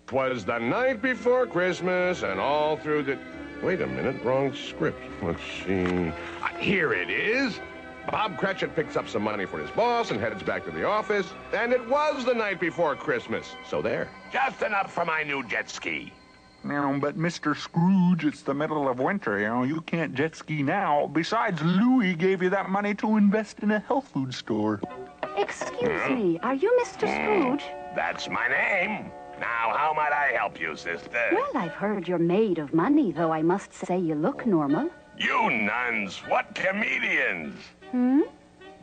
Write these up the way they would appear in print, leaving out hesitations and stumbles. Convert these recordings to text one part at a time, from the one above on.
'Twas the night before Christmas, and all through the... Wait a minute, wrong script. Let's see. Here it is. Bob Cratchit picks up some money for his boss and heads back to the office, and it was the night before Christmas. So there. Just enough for my new jet ski. No, but Mr. Scrooge, it's the middle of winter, you know. You can't jet ski now. Besides, Louis gave you that money to invest in a health food store. Excuse me, are you Mr. Scrooge? That's my name. Now, how might I help you, sister? Well, I've heard you're made of money, though I must say you look normal. You nuns, what comedians?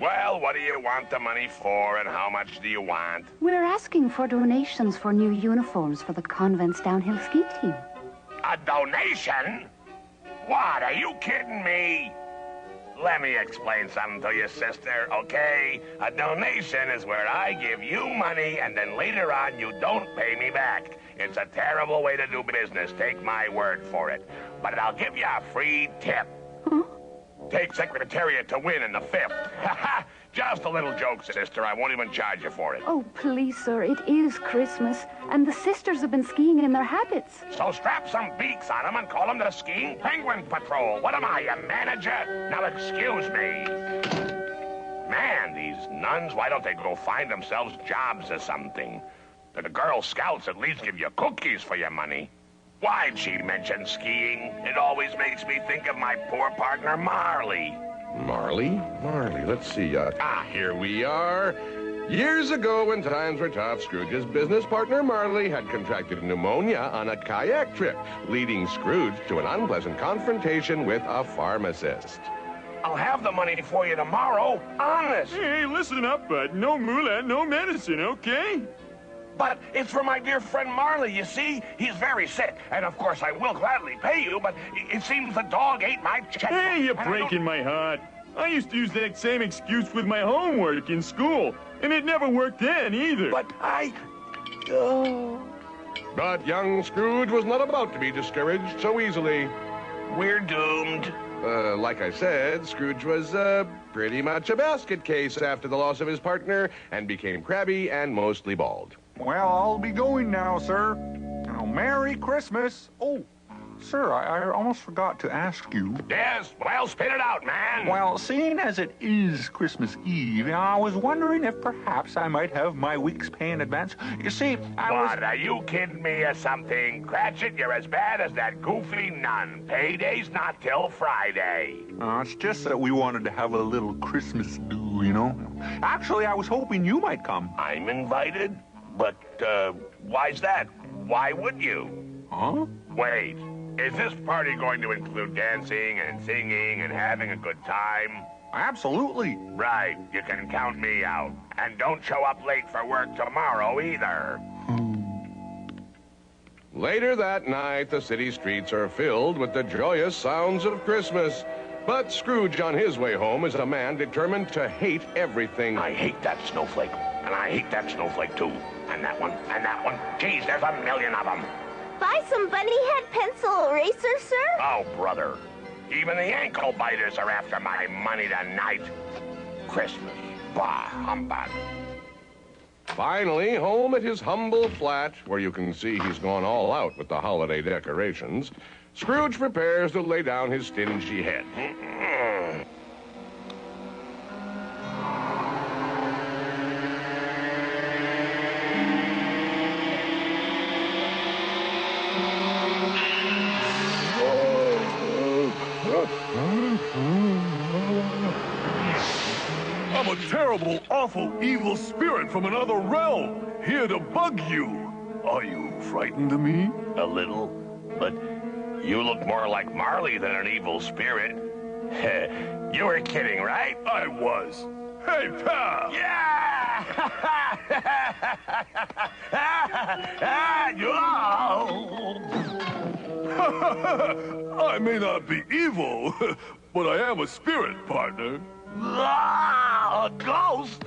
Well, what do you want the money for, and how much do you want? We're asking for donations for new uniforms for the convent's downhill ski team. A donation? What, are you kidding me? Let me explain something to you, sister, okay? A donation is where I give you money and then later on you don't pay me back. It's a terrible way to do business, take my word for it. But I'll give you a free tip. Huh? Take Secretariat to win in the 5th. Just a little joke, sister. I won't even charge you for it. Oh, please, sir, it is Christmas, and the sisters have been skiing in their habits. So strap some beaks on them and call them the Skiing Penguin Patrol. What am I, a manager? Now, excuse me. Man, these nuns, why don't they go find themselves jobs or something? The Girl Scouts at least give you cookies for your money. Why'd she mention skiing? It always makes me think of my poor partner, Marley. Marley? Let's see. Here we are. Years ago, when times were tough, Scrooge's business partner, Marley, had contracted pneumonia on a kayak trip, leading Scrooge to an unpleasant confrontation with a pharmacist. I'll have the money for you tomorrow, honest. Hey, listen up, bud. No moolah, no medicine, okay? But it's for my dear friend Marley, you see? He's very sick, and of course I will gladly pay you, but it seems the dog ate my checkbook. Hey, you're breaking my heart. I used to use that same excuse with my homework in school, and it never worked then either. But But young Scrooge was not about to be discouraged so easily. We're doomed. Like I said, Scrooge was, pretty much a basket case after the loss of his partner and became crabby and mostly bald. Well, I'll be going now, sir. Now, Merry Christmas. Oh, sir, I almost forgot to ask you. Yes, well, spit it out, man. Well, seeing as it is Christmas Eve, I was wondering if perhaps I might have my week's pay in advance. You see, What, are you kidding me or something? Cratchit, you're as bad as that goofy nun. Payday's not till Friday. It's just that we wanted to have a little Christmas do, you know? Actually, I was hoping you might come. I'm invited? But, why's that? Why would you? Huh? Wait, is this party going to include dancing and singing and having a good time? Absolutely. Right, you can count me out. And don't show up late for work tomorrow either. Later that night, the city streets are filled with the joyous sounds of Christmas. But Scrooge, on his way home, is a man determined to hate everything. I hate that snowflake. And I hate that snowflake, too. And that one, and that one. Geez, there's a million of them. Buy some bunny head pencil erasers, sir? Oh, brother. Even the ankle biters are after my money tonight. Christmas. Bah, humbug. Finally, home at his humble flat, where you can see he's gone all out with the holiday decorations, Scrooge prepares to lay down his stingy head. I'm a terrible, awful, evil spirit from another realm, here to bug you. Are you frightened of me? A little, but you look more like Marley than an evil spirit. You were kidding, right? I was. Hey, pal! Yeah! I may not be evil, but I am a spirit, partner. A ghost!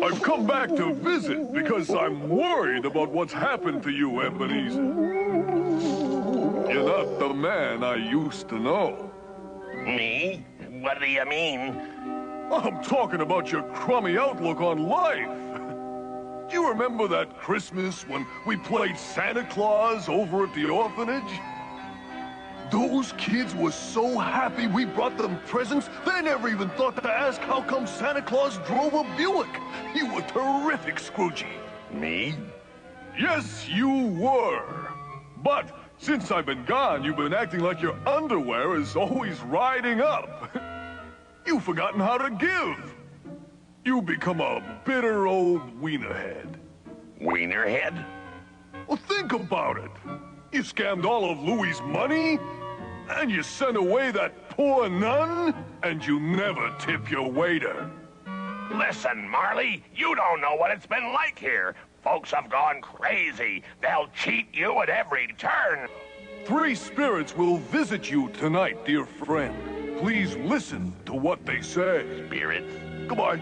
I've come back to visit because I'm worried about what's happened to you, Ebenezer. You're not the man I used to know. Me? What do you mean? I'm talking about your crummy outlook on life. Do you remember that Christmas when we played Santa Claus over at the orphanage? Those kids were so happy we brought them presents, they never even thought to ask how come Santa Claus drove a Buick. You were terrific, Scroogey. Me? Yes, you were. But since I've been gone, you've been acting like your underwear is always riding up. You've forgotten how to give. You become a bitter old wienerhead. Wienerhead? Well, think about it. You scammed all of Louie's money, and you sent away that poor nun, and you never tip your waiter. Listen, Marley, you don't know what it's been like here. Folks have gone crazy. They'll cheat you at every turn. Three spirits will visit you tonight, dear friend. Please listen to what they say. Spirits? Goodbye.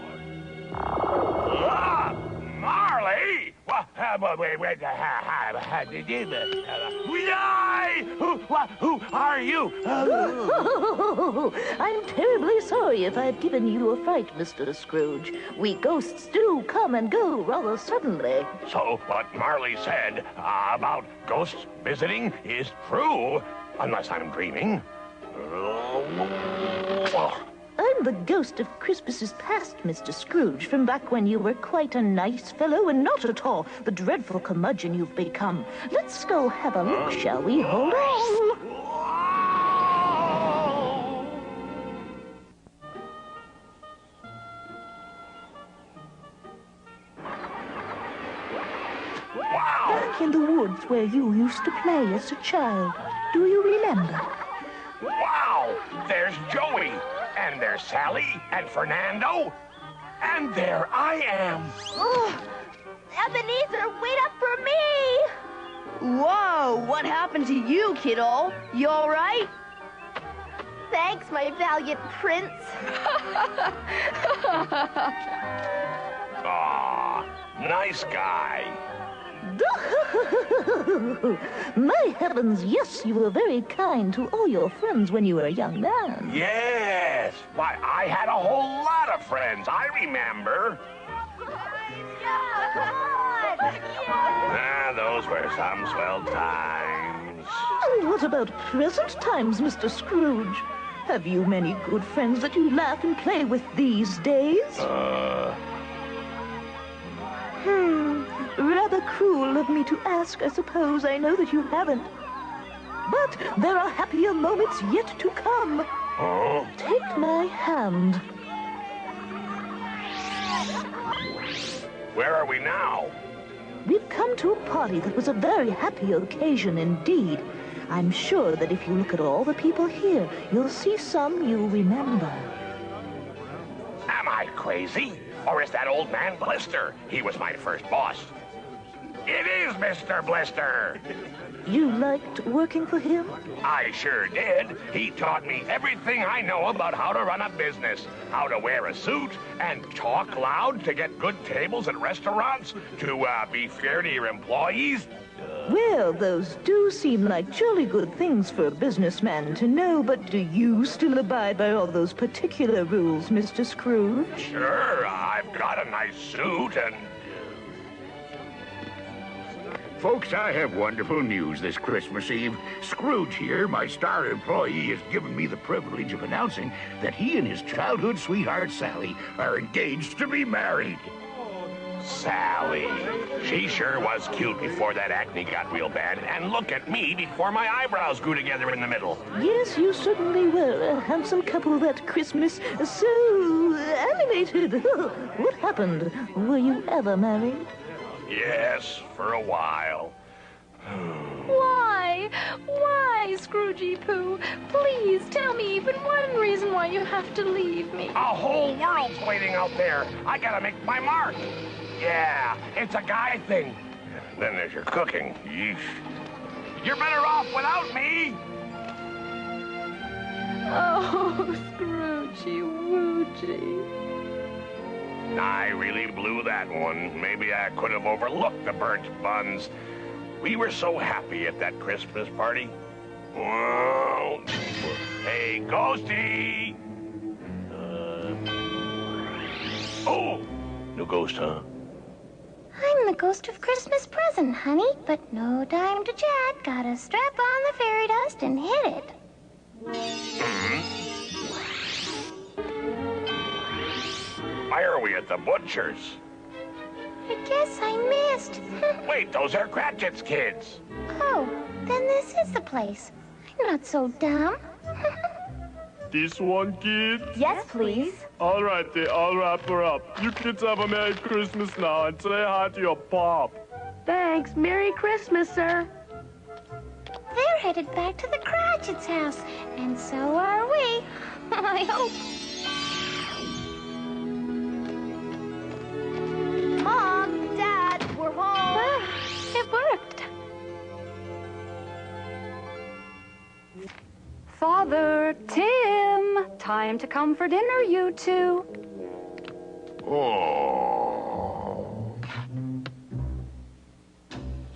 Ah, Marley! Wait. Who are you? I'm terribly sorry if I've given you a fright, Mr. Scrooge. We ghosts do come and go rather suddenly. So what Marley said about ghosts visiting is true, unless I'm dreaming. I'm the ghost of Christmases past, Mr. Scrooge, from back when you were quite a nice fellow and not at all the dreadful curmudgeon you've become. Let's go have a look, shall we? Hold on. Wow! Back in the woods where you used to play as a child. Do you remember? Wow! There's Joey, and there's Sally, and Fernando, and there I am. Oh, Ebenezer, wait up for me! Whoa, what happened to you, kiddo? You all right? Thanks, my valiant prince. Aw, nice guy. My heavens, yes, you were very kind to all your friends when you were a young man. Yes! Why, I had a whole lot of friends, I remember. Those were some swell times. And what about present times, Mr. Scrooge? Have you many good friends that you laugh and play with these days? Rather cruel of me to ask, I suppose. I know that you haven't. But there are happier moments yet to come. Oh? Take my hand. Where are we now? We've come to a party that was a very happy occasion indeed. I'm sure that if you look at all the people here, you'll see some you'll remember. Am I crazy? Or is that old man Blister? He was my first boss. It is Mr. Blister. You liked working for him? I sure did. He taught me everything I know about how to run a business, how to wear a suit, and talk loud to get good tables at restaurants, to be fair to your employees. Well, those do seem like jolly good things for a businessman to know, but do you still abide by all those particular rules, Mr. Scrooge? Sure, I've got a nice suit and... Folks, I have wonderful news this Christmas Eve. Scrooge here, my star employee, has given me the privilege of announcing that he and his childhood sweetheart, Sally, are engaged to be married. Sally. She sure was cute before that acne got real bad. And look at me before my eyebrows grew together in the middle. Yes, you certainly were a handsome couple that Christmas. So animated. What happened? Were you ever married? Yes, for a while. Why? Why, Scroogey Poo? Please tell me even one reason why you have to leave me. A whole world's waiting out there. I gotta make my mark. Yeah, it's a guy thing. Then there's your cooking. Yeesh. You're better off without me. Oh, Scroogey Woogey. I really blew that one. Maybe I could have overlooked the burnt buns. We were so happy at that Christmas party. Whoa. Hey, Ghosty! Oh, no ghost, huh? I'm am the ghost of Christmas present, honey. But no time to chat. Gotta strap on the fairy dust and hit it. Why are we at the butcher's? I guess I missed. Wait, those are Cratchit's kids. Oh, then this is the place. I'm not so dumb. This one, kid? Yes, please. All right, then, I'll wrap her up. You kids have a Merry Christmas now and say hi to your pop. Thanks. Merry Christmas, sir. They're headed back to the Cratchit's house, and so are we. I hope. Mom, Dad, we're home. It worked. Father, Tim, time to come for dinner, you two. Oh.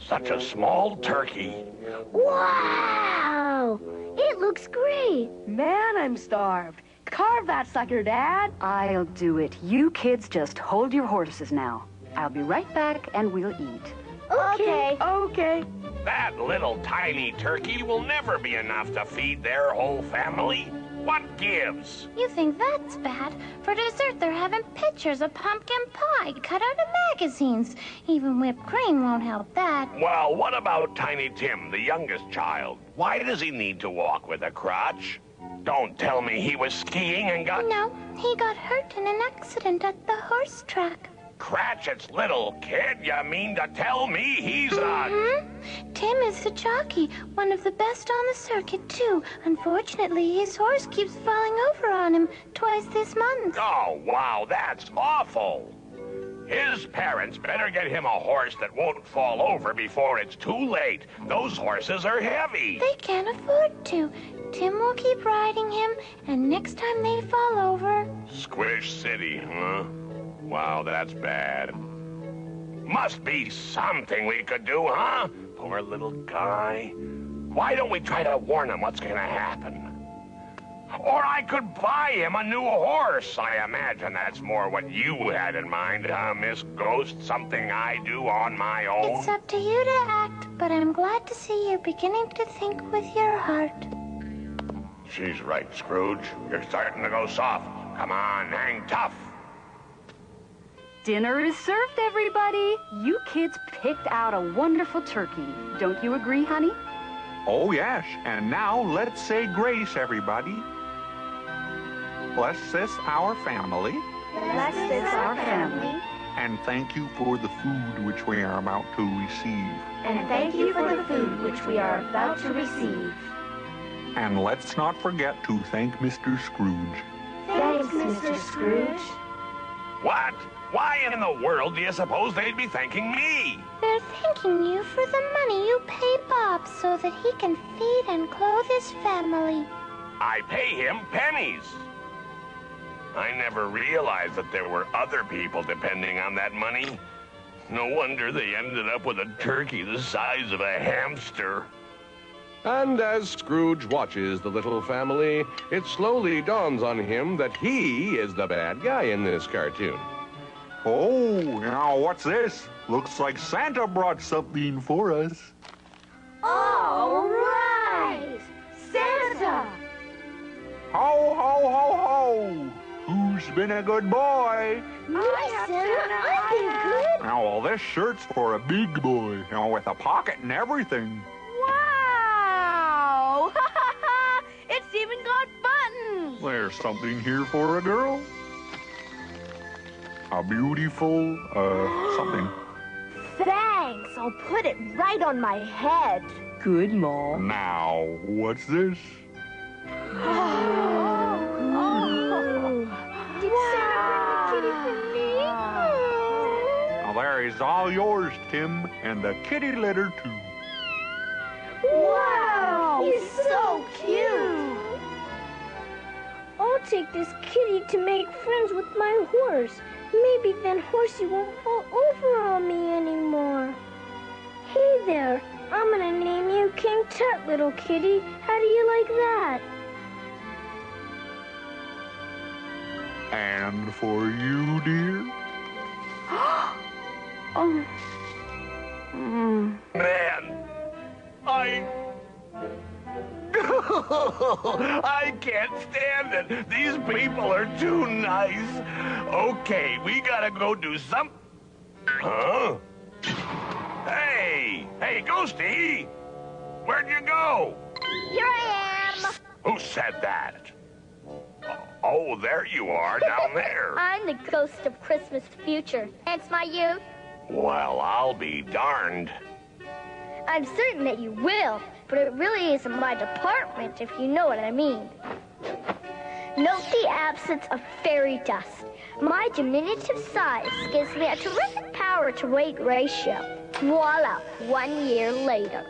Such a small turkey. Wow! It looks great. Man, I'm starved. Carve that sucker, Dad. I'll do it. You kids just hold your horses now. I'll be right back and we'll eat. Okay. Okay. That little tiny turkey will never be enough to feed their whole family. What gives? You think that's bad? For dessert, they're having pictures of pumpkin pie cut out of magazines. Even whipped cream won't help that. Well, what about Tiny Tim, the youngest child? Why does he need to walk with a crutch? Don't tell me he was skiing and got... No, he got hurt in an accident at the horse track. Cratchit's little kid? You mean to tell me he's a... Mm-hmm. Tim is the jockey, one of the best on the circuit, too. Unfortunately, his horse keeps falling over on him twice this month. Oh, wow, that's awful. His parents better get him a horse that won't fall over before it's too late. Those horses are heavy. They can't afford to. Tim will keep riding him, and next time they fall over... Squish City, huh? Wow, that's bad. Must be something we could do, huh? Poor little guy. Why don't we try to warn him what's gonna happen? Or I could buy him a new horse. I imagine that's more what you had in mind, huh, Miss Ghost? Something I do on my own? It's up to you to act, but I'm glad to see you're beginning to think with your heart. She's right, Scrooge. You're starting to go soft. Come on, hang tough. Dinner is served, everybody. You kids picked out a wonderful turkey. Don't you agree, honey? Oh, yes. And now let's say grace, everybody. Bless this our family. Bless this our family. And thank you for the food which we are about to receive. And thank you for the food which we are about to receive. And let's not forget to thank Mr. Scrooge. Thanks, Mr. Scrooge. What? Why in the world do you suppose they'd be thanking me? They're thanking you for the money you pay Bob so that he can feed and clothe his family. I pay him pennies. I never realized that there were other people depending on that money. No wonder they ended up with a turkey the size of a hamster. And as Scrooge watches the little family, it slowly dawns on him that he is the bad guy in this cartoon. Oh, now what's this? Looks like Santa brought something for us. All right! Santa! Ho, ho, ho, ho! Who's been a good boy? Me, Santa, I've been good. Now, well, this shirt's for a big boy, with a pocket and everything. Wow! It's even got buttons! There's something here for a girl. A beautiful, something. Thanks! I'll put it right on my head. Good, Mom. Now, what's this? Did Santa bring the kitty for me? Now, there is all yours, Tim, and the kitty litter, too. Wow! He's so cute! I'll take this kitty to make friends with my horse. Maybe then Horsey won't fall over on me anymore. Hey there, I'm gonna name you King Tut, little kitty. How do you like that? And for you, dear? Oh. Man, I can't stand it. These people are too nice. Okay, we gotta go do some... Huh? Hey, Ghosty! Where'd you go? Here I am. Who said that? Oh, there you are, down there. I'm the ghost of Christmas future, hence my youth. Well, I'll be darned. I'm certain that you will, but it really isn't my department, if you know what I mean. Note the absence of fairy dust. My diminutive size gives me a terrific power to weight ratio. Voila, 1 year later.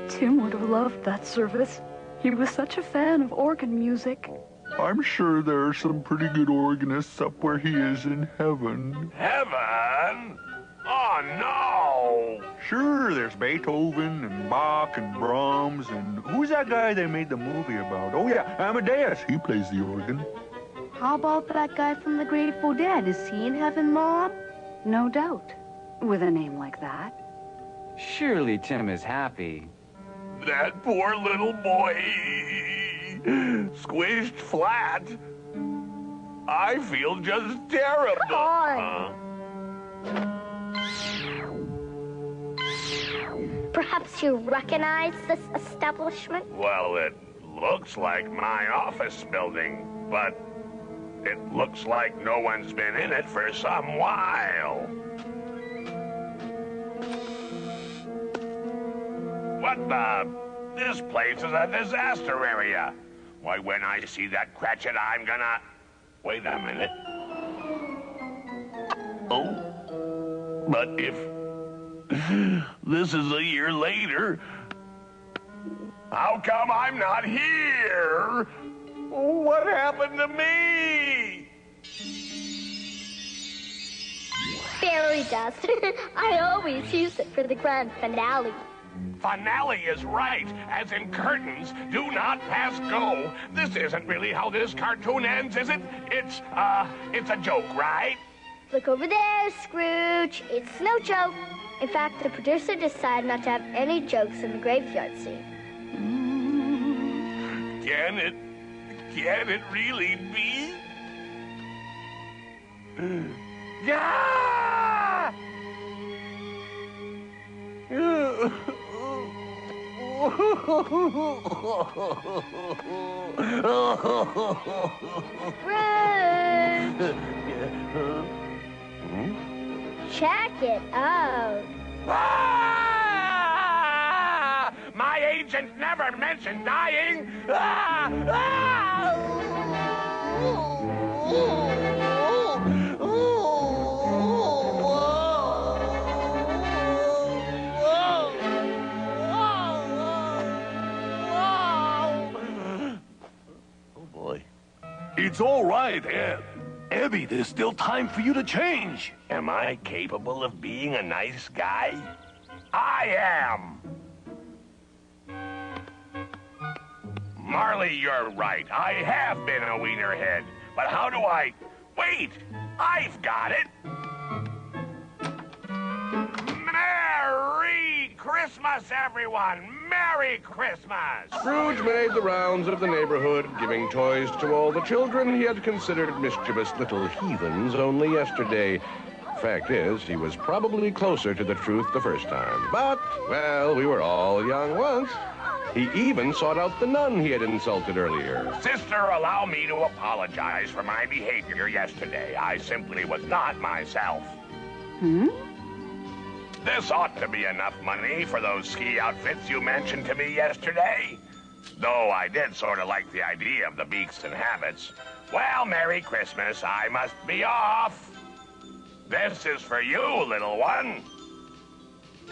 Tim would have loved that service. He was such a fan of organ music. I'm sure there are some pretty good organists up where he is in heaven. Heaven? Oh, no! Sure, there's Beethoven and Bach and Brahms and who's that guy they made the movie about? Oh, yeah, Amadeus. He plays the organ. How about that guy from the Grateful Dead? Is he in heaven, Mom? No doubt. With a name like that. Surely Tim is happy. That poor little boy. Squished flat. I feel just terrible. Come on. Perhaps you recognize this establishment? Well, it looks like my office building, but it looks like no one's been in it for some while. What the? This place is a disaster area. Why, when I see that Cratchit, I'm gonna... Wait a minute. Oh, but if this is a year later, how come I'm not here? What happened to me? Fairy dust. I always use it for the grand finale. Finale is right, as in curtains do not pass go. This isn't really how this cartoon ends, is it? It's a joke, right? Look over there, Scrooge. It's no joke. In fact, the producer decided not to have any jokes in the graveyard scene. Can it really be? Yeah! Check it out. Ah! My agent never mentioned dying. Ah! Ah! It's all right, Ed. Abby, there's still time for you to change. Am I capable of being a nice guy? I am. Marley, you're right. I have been a wienerhead. But how do I... Wait! I've got it! Merry Christmas, everyone! Merry Christmas! Scrooge made the rounds of the neighborhood, giving toys to all the children he had considered mischievous little heathens only yesterday. Fact is, he was probably closer to the truth the first time. But, well, we were all young once. He even sought out the nun he had insulted earlier. Sister, allow me to apologize for my behavior yesterday. I simply was not myself. This ought to be enough money for those ski outfits you mentioned to me yesterday. Though I did sort of like the idea of the beaks and habits. Well, Merry Christmas. I must be off. This is for you, little one.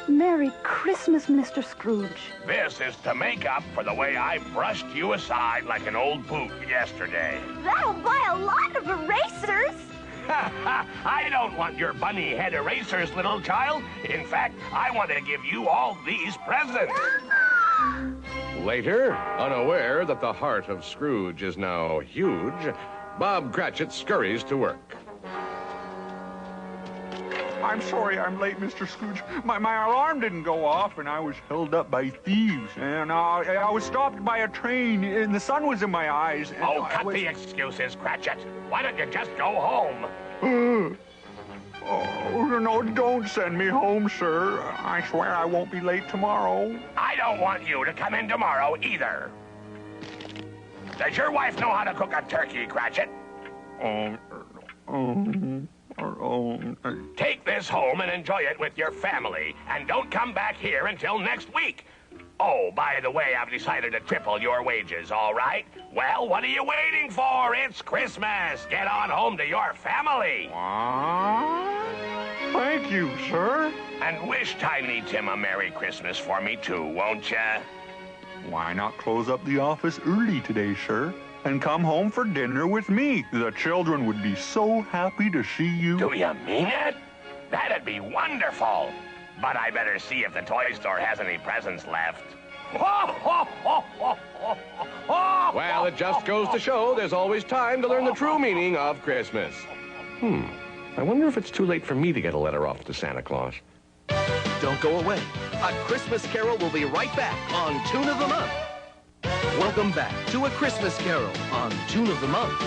Merry Christmas, Mr. Scrooge. This is to make up for the way I brushed you aside like an old boot yesterday. That'll buy a lot of erasers. I don't want your bunny head erasers, little child. In fact, I want to give you all these presents. Later, unaware that the heart of Scrooge is now huge, Bob Cratchit scurries to work. I'm sorry I'm late, Mr. Scrooge. My alarm didn't go off, and I was held up by thieves. And I was stopped by a train, and the sun was in my eyes. And Oh, cut the excuses, Cratchit. Why don't you just go home? Oh, no, don't send me home, sir. I swear I won't be late tomorrow. I don't want you to come in tomorrow either. Does your wife know how to cook a turkey, Cratchit? Take this home and enjoy it with your family, and don't come back here until next week. Oh, by the way, I've decided to triple your wages, all right? Well, what are you waiting for? It's Christmas. Get on home to your family. Thank you, sir. And wish Tiny Tim a Merry Christmas for me, too, won't ya? Why not close up the office early today, sir? And come home for dinner with me. The children would be so happy to see you. Do you mean it? That'd be wonderful. But I better see if the toy store has any presents left. Well, it just goes to show there's always time to learn the true meaning of Christmas. I wonder if it's too late for me to get a letter off to Santa Claus. Don't go away. A Christmas Carol will be right back on Tune of the Month. Welcome back to A Christmas Carol on Tune of the Month.